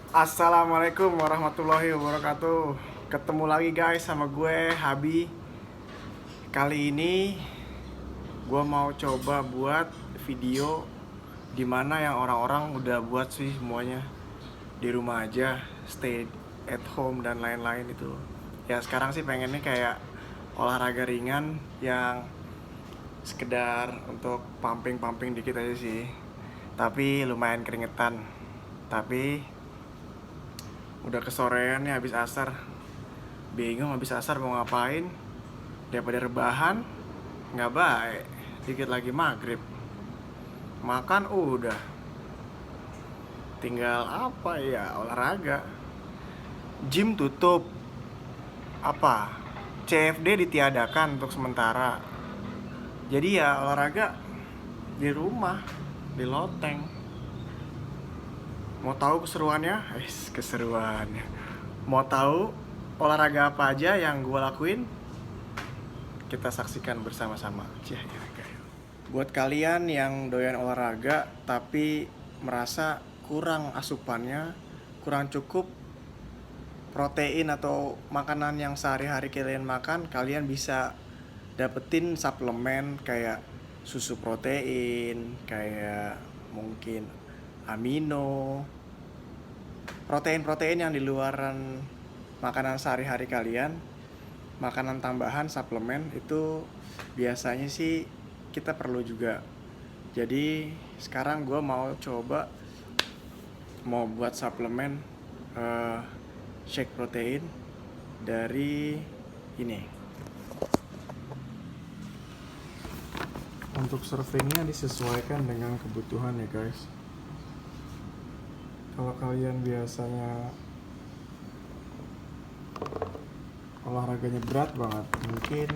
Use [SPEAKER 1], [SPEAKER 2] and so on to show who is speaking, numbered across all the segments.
[SPEAKER 1] Assalamualaikum warahmatullahi wabarakatuh. Ketemu lagi guys sama gue Habi. Kali ini gue mau coba buat video dimana yang orang-orang udah buat sih semuanya di rumah aja, stay at home dan lain-lain itu. Ya sekarang sih pengennya kayak olahraga ringan yang sekedar untuk pumping dikit aja sih. Tapi lumayan keringetan. Tapi udah kesorean nih habis asar. Bingung habis asar mau ngapain. Daripada rebahan nggak baik. Dikit lagi maghrib. Makan udah. Tinggal apa ya, olahraga. Gym tutup. Apa? CFD ditiadakan untuk sementara. Jadi ya olahraga di rumah, di loteng. Mau tahu keseruannya? Keseruannya. Mau tahu olahraga apa aja yang gue lakuin? Kita saksikan bersama-sama. Buat kalian yang doyan olahraga tapi merasa kurang asupannya, kurang cukup protein atau makanan yang sehari-hari kalian makan, kalian bisa dapetin suplemen kayak susu protein, kayak mungkin amino, protein-protein yang di luaran makanan sehari-hari kalian, makanan tambahan, suplemen itu biasanya sih kita perlu juga. Jadi sekarang gue mau coba mau buat suplemen shake protein dari ini. Untuk servingnya disesuaikan dengan kebutuhan ya guys. Kalau kalian biasanya olahraganya berat banget, mungkin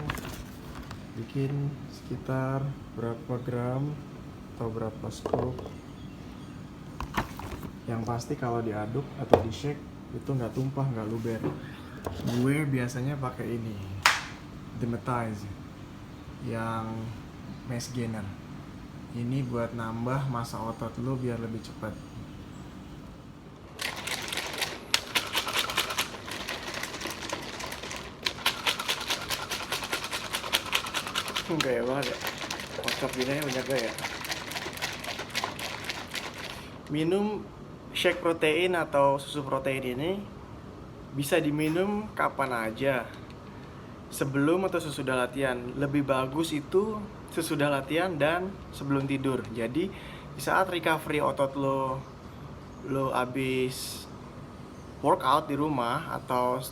[SPEAKER 1] bikin sekitar berapa gram atau berapa scoop. Yang pasti kalau diaduk atau di shake itu nggak tumpah, nggak luber. Gue biasanya pakai ini, Demetize, yang mass gainer. Ini buat nambah massa otot lo biar lebih cepat. Gaya banget ya, kocok gini banyak gaya. Minum shake protein atau susu protein ini bisa diminum kapan aja, sebelum atau sesudah latihan. Lebih bagus itu sesudah latihan dan sebelum tidur. Jadi di saat recovery otot lo abis workout di rumah atau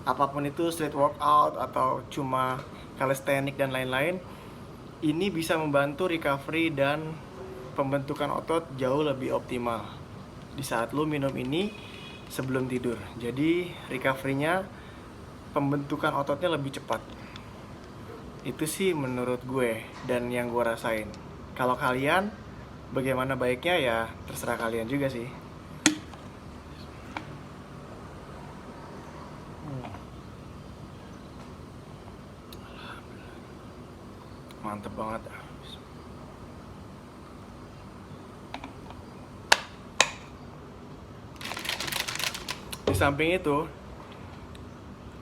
[SPEAKER 1] apapun itu, street workout atau cuma calisthenics dan lain-lain, ini bisa membantu recovery dan pembentukan otot jauh lebih optimal di saat lo minum ini sebelum tidur. Jadi recovery-nya, pembentukan ototnya lebih cepat. Itu sih menurut gue dan yang gue rasain. Kalau kalian bagaimana baiknya ya terserah kalian juga sih. Mantep banget. Di samping itu,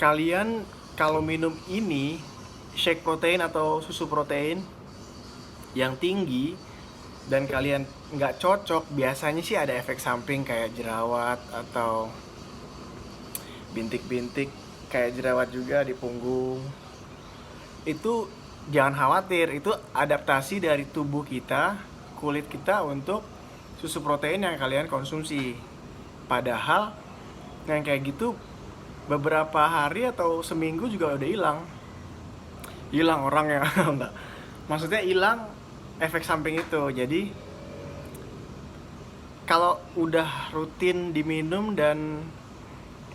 [SPEAKER 1] kalian kalau minum ini shake protein atau susu protein yang tinggi dan kalian nggak cocok, biasanya sih ada efek samping kayak jerawat atau bintik-bintik kayak jerawat juga di punggung. Itu jangan khawatir, itu adaptasi dari tubuh kita, kulit kita untuk susu protein yang kalian konsumsi. Padahal yang kayak gitu beberapa hari atau seminggu juga udah hilang orangnya. Enggak, maksudnya hilang efek samping itu. Jadi kalau udah rutin diminum dan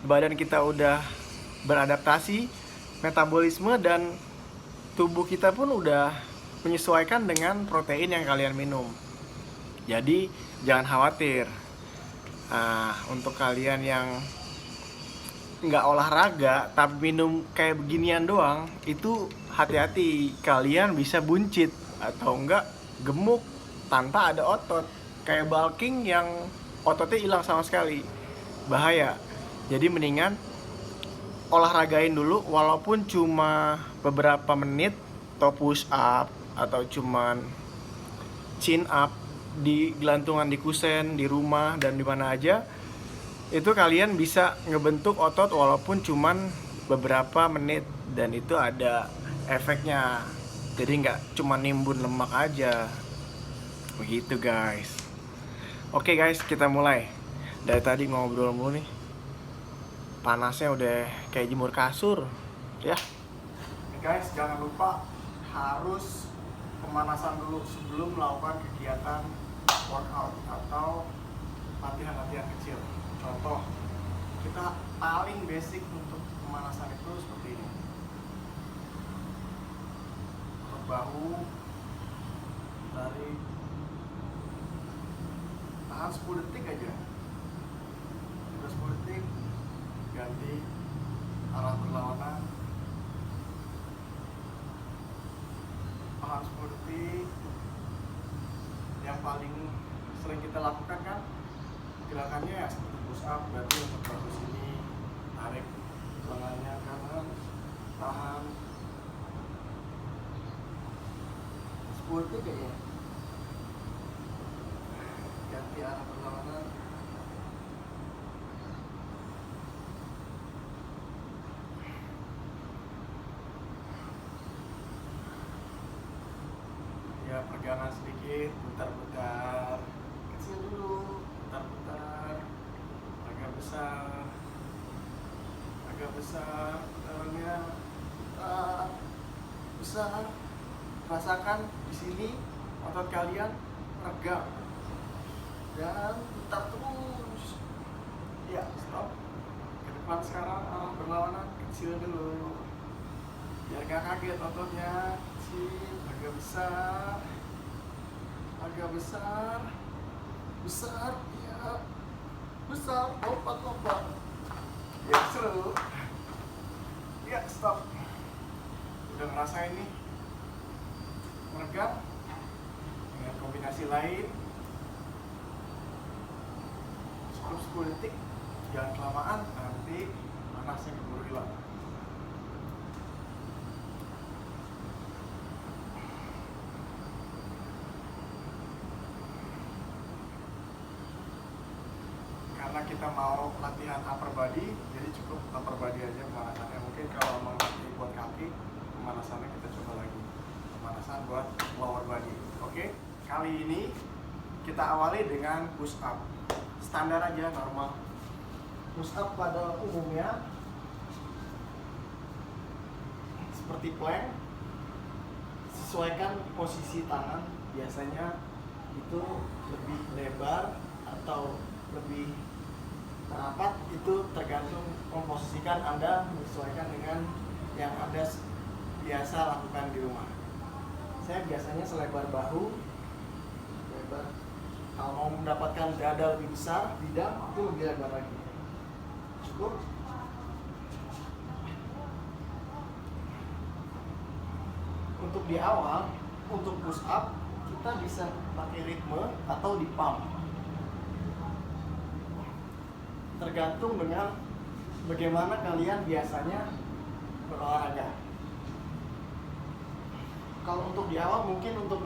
[SPEAKER 1] badan kita udah beradaptasi, metabolisme dan tubuh kita pun udah menyesuaikan dengan protein yang kalian minum. Jadi jangan khawatir. Untuk kalian yang nggak olahraga tapi minum kayak beginian doang, itu hati-hati, kalian bisa buncit atau enggak gemuk tanpa ada otot, kayak bulking yang ototnya hilang sama sekali. bahaya. Jadi mendingan olahragain dulu walaupun cuma beberapa menit, atau push up, atau cuman chin up di gelantungan di kusen, di rumah, dan di mana aja. Itu kalian bisa ngebentuk otot walaupun cuman beberapa menit, dan itu ada efeknya. Jadi nggak cuma nimbun lemak aja. Begitu guys. Oke guys, kita mulai. Dari tadi ngobrol mulu nih, panasnya udah kayak jemur kasur ya. Guys, jangan lupa harus pemanasan dulu sebelum melakukan kegiatan workout atau latihan-latihan kecil. Contoh, kita paling basic untuk pemanasan itu seperti ini. Otot bahu, tarik, tahan 10 detik aja. Udah 10 detik, ganti arah berlawanan. Tahan 10 detik. Yang paling sering kita lakukan kan gerakannya ya seperti push up, berarti untuk bahu sini, tarik lengannya kanan, tahan 10 detik kayaknya. Ganti arah berlawanan. Ya, pegangan sedikit, putar-putar, kecil dulu, putar-putar, agak besar, putarannya, putar, besar. Rasakan di sini otot kalian regap, dan putar terus. Ya, stop. Ke depan sekarang, arah berlawanan, kecil dulu, biar gak kaget ototnya. Kecil, agak besar, ya, besar, lompat, ya, seru, ya, stop. Udah ngerasain nih meregap. Dengan kombinasi lain, cukup 10 detik, jangan kelamaan, nanti panasnya keburu hilang. Karena kita mau latihan upper body, jadi cukup upper body aja pemanasannya. Mungkin kalau mau latih buat kaki, pemanasannya kita coba lagi pemanasan buat lower body. Oke, kali ini kita awali dengan push up. Standar aja, normal. Push up pada umumnya seperti plank. Sesuaikan posisi tangan, biasanya itu lebih lebar atau lebih rapat, itu tergantung memposisikan Anda, menyesuaikan dengan yang Anda biasa lakukan di rumah. Saya biasanya selebar bahu, lebar. Kalau mau mendapatkan dada lebih besar, bidang itu lebih lebar lagi. Cukup. Untuk di awal, untuk push up, kita bisa pakai ritme atau di pump. Tergantung dengan bagaimana kalian biasanya berolahraga. Kalau untuk di awal, mungkin untuk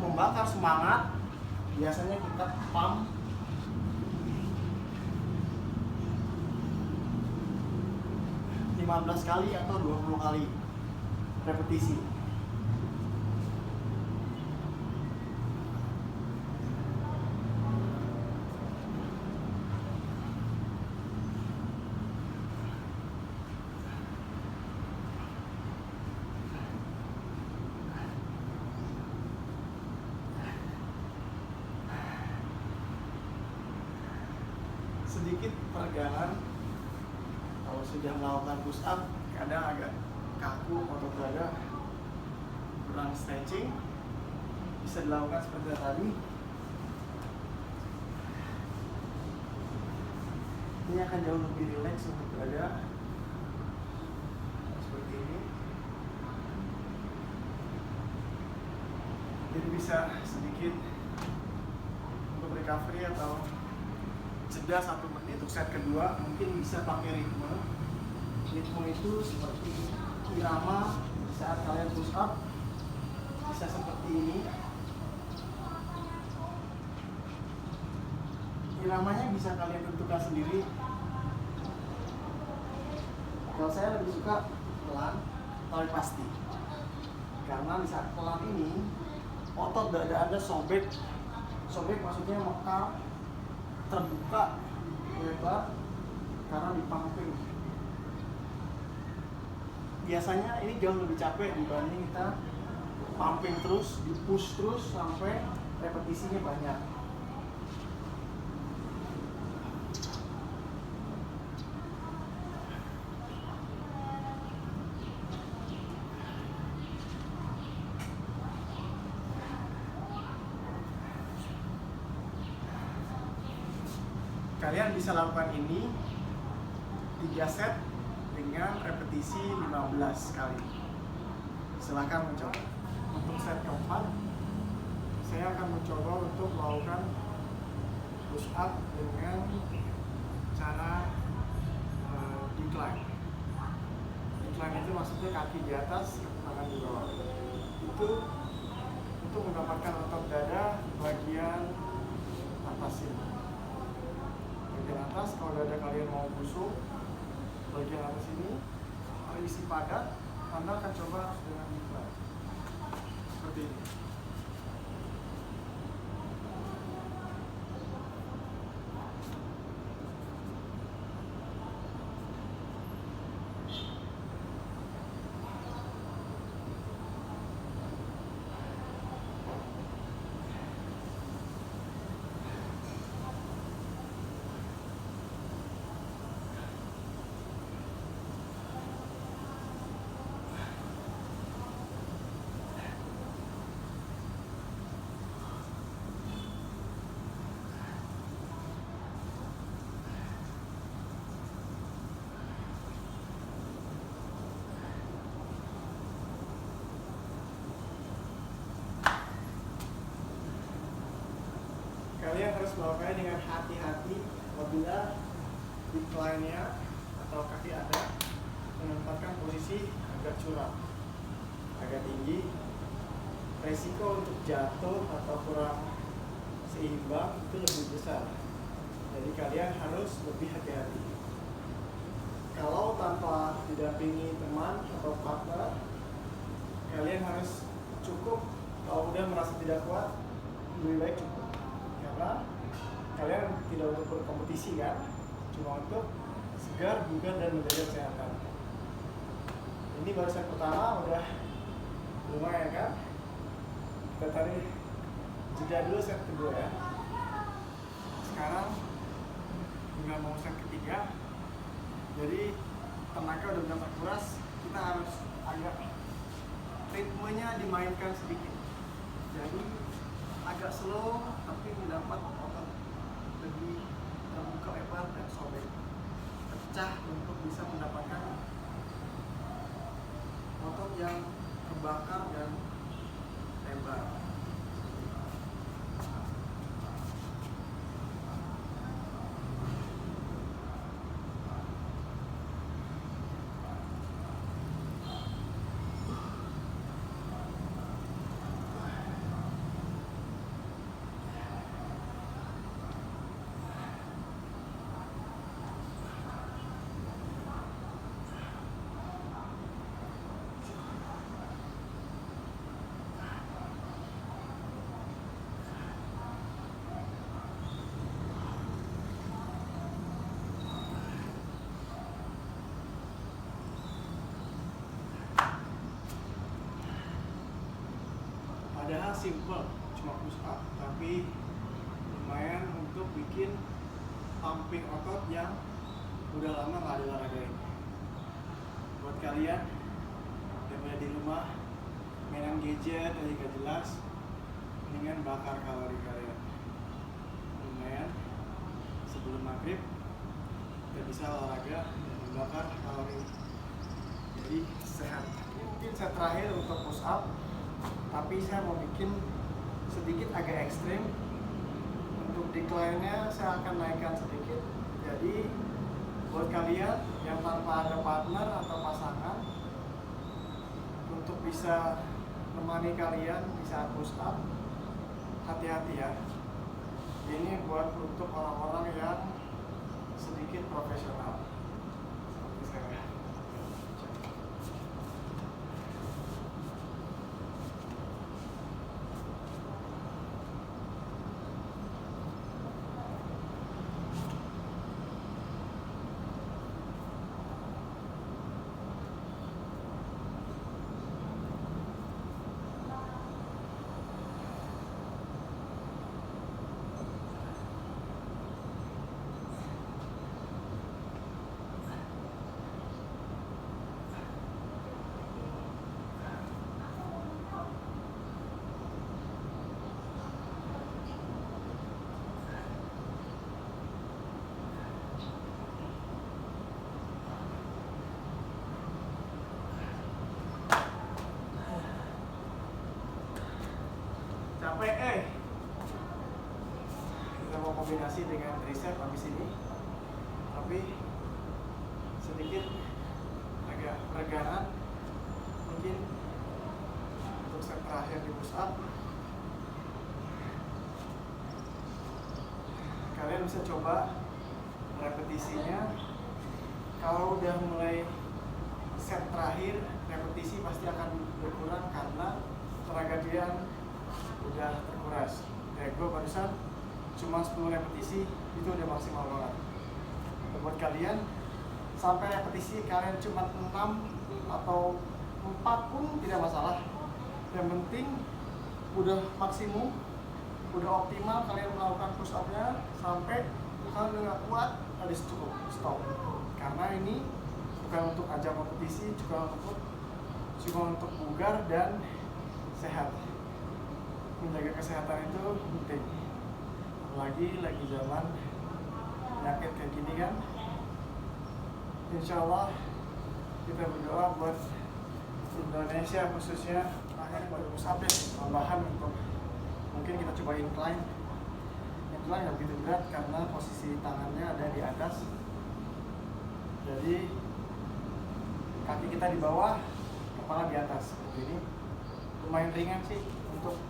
[SPEAKER 1] membakar semangat, biasanya kita pump 15 kali atau 20 kali repetisi. Sedikit peregangan kalau sudah melakukan push up, kadang agak kaku otot dada, kurang stretching, bisa dilakukan seperti tadi. Ini akan jauh lebih rileks untuk dada, seperti ini. Jadi bisa sedikit recovery atau jeda 1 menit. Untuk set kedua mungkin bisa pakai ritme. Ritme itu seperti irama saat kalian push up, bisa seperti ini. Iramanya bisa kalian tentukan sendiri. Kalau saya lebih suka pelan tapi pasti, karena di saat pelan ini otot dada Anda sobek maksudnya mekar, terbuka lebar karena dipumping. Biasanya ini jauh lebih capek dibanding kita pumping terus, di push terus sampai repetisinya banyak. Kalian bisa lakukan ini 3 set dengan repetisi 15 kali. Silahkan mencoba. Untuk set keempat, saya akan mencoba untuk melakukan push up dengan cara decline. Decline itu maksudnya kaki di atas, tangan di bawah. Itu untuk mendapatkan otot dada bagian atas ini. Bagian atas, kalau dada kalian mau busuk, bagian atas ini isi padat, Anda akan coba dengan decline seperti ini. Kalian harus melakukannya dengan hati-hati apabila decline-nya atau kaki Anda menempatkan posisi agak curam, agak tinggi. Resiko untuk jatuh atau kurang seimbang itu lebih besar. Jadi kalian harus lebih hati-hati. Kalau tanpa didampingi teman atau partner, kalian harus cukup. Kalau udah merasa tidak kuat, lebih baik cukup. Karena kalian tidak untuk berkompetisi kan, cuma untuk segar, bugar, dan menjaga kesehatan. Ini baru set pertama, udah lumayan kan? Kita tarik jeda dulu set kedua ya. Sekarang nggak mau set ketiga, jadi tenaga udah benar terkuras, kita harus agak ritmenya dimainkan sedikit. Jadi agak slow tapi mendapat otot lebih terbuka lebar dan sobek, pecah untuk bisa mendapatkan otot yang terbakar dan lebar. Padahal simple, cuma push up, tapi lumayan untuk bikin pumping otot yang udah lama nggak ada olahragain. Buat kalian yang berada di rumah mainan gadget dan gak jelas, mendingan bakar kalori kalian. Lumayan sebelum maghrib kita bisa olahraga dan membakar kalori, jadi sehat. Mungkin set terakhir untuk push up, tapi saya mau bikin sedikit agak ekstrim untuk decline-nya saya akan naikkan sedikit. Jadi buat kalian yang tanpa ada partner atau pasangan, untuk bisa menemani kalian di saat push up, hati-hati ya. Ini buat untuk orang-orang yang sedikit profesional seperti saya. Capek kita mau kombinasi dengan tricep habis ini, tapi sedikit agak peregangan mungkin untuk set terakhir di push up. Kalian bisa coba repetisinya. Kalau udah mulai set terakhir, repetisi pasti akan berkurang karena tenaga kalian udah terkuras. Gue barusan cuma 10 repetisi itu udah maksimal banget. Buat kalian sampai repetisi kalian cuma 6 atau 4 pun tidak masalah. Yang penting udah maksimum, udah optimal kalian melakukan push up-nya sampai kalian udah gak kuat, habis cukup stop. Karena ini bukan untuk ajang kompetisi, cuma untuk bugar dan sehat. Menjaga kesehatan itu penting, apalagi lagi zaman penyakit kayak gini kan. Insya Allah kita berdoa buat Indonesia khususnya akhirnya baru push up ya, tambahan untuk mungkin kita coba incline nggak begitu berat karena posisi tangannya ada di atas, jadi kaki kita di bawah, kepala di atas seperti ini. Lumayan ringan sih untuk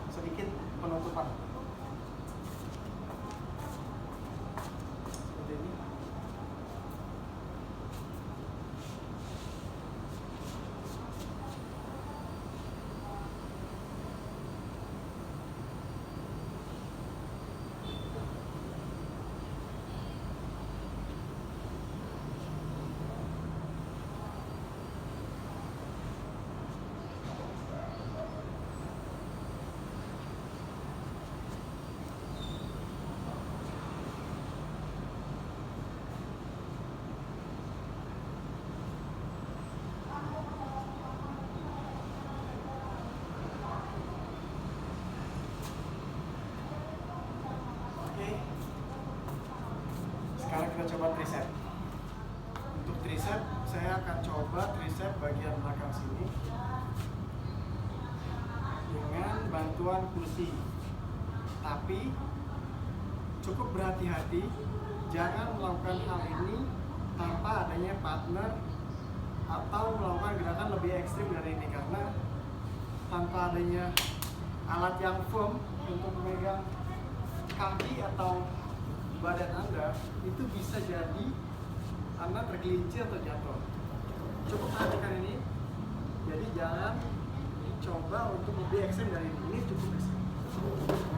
[SPEAKER 1] sedikit penutupan seperti ini. Sekarang kita coba tricep. Untuk tricep, saya akan coba tricep bagian belakang sini dengan bantuan kursi. Tapi cukup berhati-hati, jangan melakukan hal ini tanpa adanya partner atau melakukan gerakan lebih ekstrim dari ini, karena tanpa adanya alat yang firm untuk memegang kaki atau badan Anda, itu bisa jadi Anda tergelincir atau jatuh. Cukup perhatikan ini. Jadi jangan coba untuk lebih ekstrem dari ini. Ini cukup ekstrem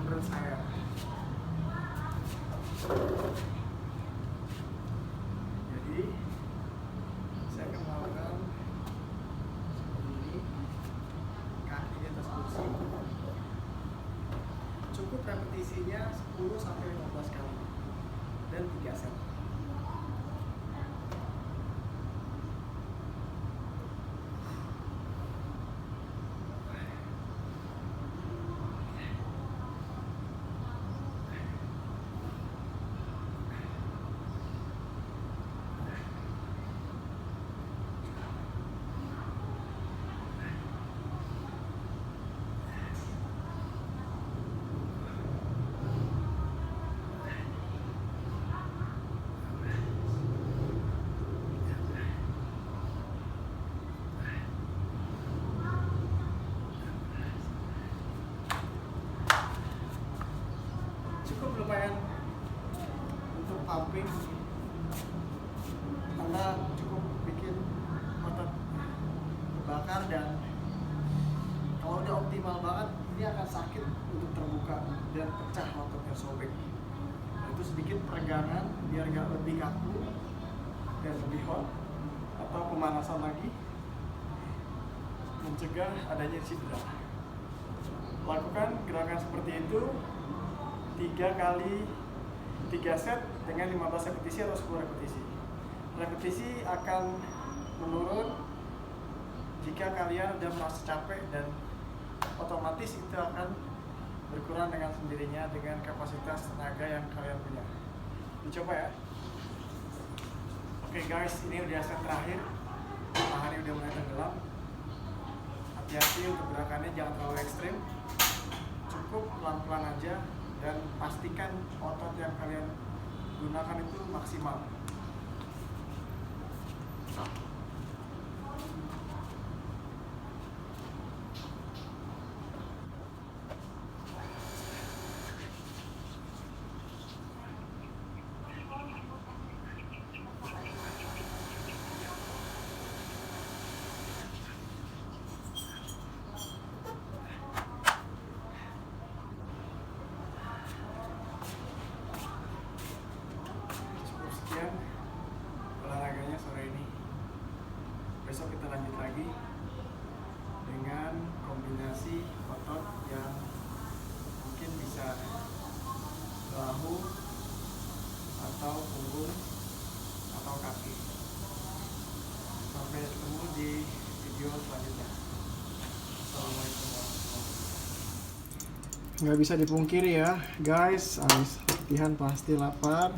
[SPEAKER 1] menurut saya. Jadi saya akan melakukan seperti ini, kaki di atas kursi. Cukup repetisinya 10-15 kali dan 3 set. cukup lumayan untuk pumping, karena cukup bikin otot terbakar, dan kalau udah optimal banget ini akan sakit untuk terbuka dan pecah ototnya, sobek. Nah, itu sedikit peregangan biar nggak lebih kaku dan lebih hot, atau pemanasan lagi mencegah adanya cedera. Lakukan gerakan seperti itu 3 set dengan 15 repetisi atau 10 repetisi. Repetisi akan menurun jika kalian udah merasa capek, dan otomatis itu akan berkurang dengan sendirinya dengan kapasitas tenaga yang kalian punya. Dicoba ya. Oke guys, ini udah set terakhir. Matahari udah mulai tenggelam. Hati-hati untuk gerakannya, jangan terlalu ekstrim. Cukup pelan-pelan aja, dan pastikan otot yang kalian gunakan itu maksimal. Sekian olahraganya sore ini. Besok kita lanjut lagi dengan kombinasi otot yang mungkin bisa bahu atau punggung atau kaki. Sampai ketemu di video selanjutnya. Assalamualaikum warahmatullahi wabarakatuh. Nggak bisa dipungkiri ya guys, habis latihan pasti lapar.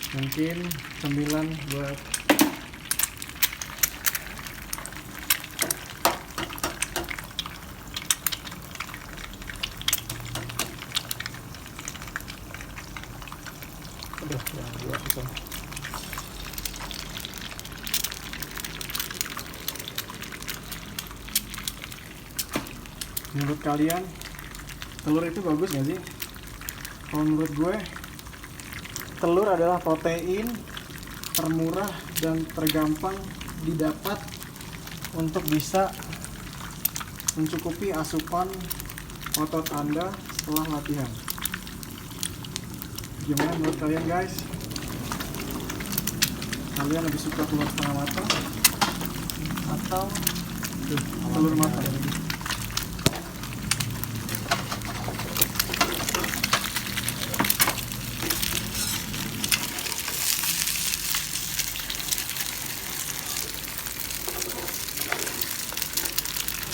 [SPEAKER 1] Mungkin cemilan buat ya itu. Menurut kalian telur itu bagus nggak sih? Kalau menurut gue, telur adalah protein termurah dan tergampang didapat untuk bisa mencukupi asupan otot Anda setelah latihan. Gimana menurut kalian guys? Kalian lebih suka telur setengah matang atau telur matang?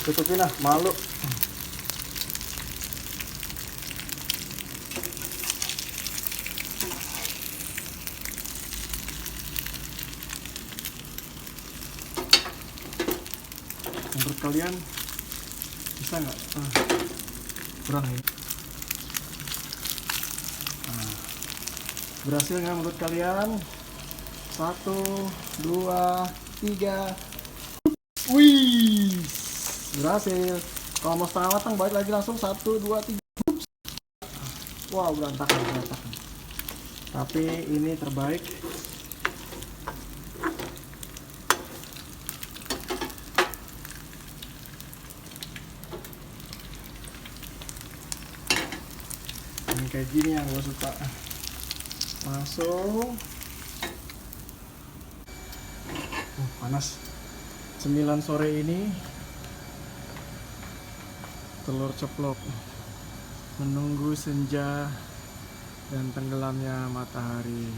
[SPEAKER 1] Tutupin lah, malu. Menurut kalian bisa nggak? Kurang ya. Berhasil nggak menurut kalian? 1, 2, 3. Wih, berhasil. Kalau mau setengah matang balik lagi langsung 1, 2, 3. Wow, berantakan. Tapi ini terbaik. Yang kayak gini yang gue suka. Langsung. Panas. 9 sore ini telur ceplok menunggu senja dan tenggelamnya matahari.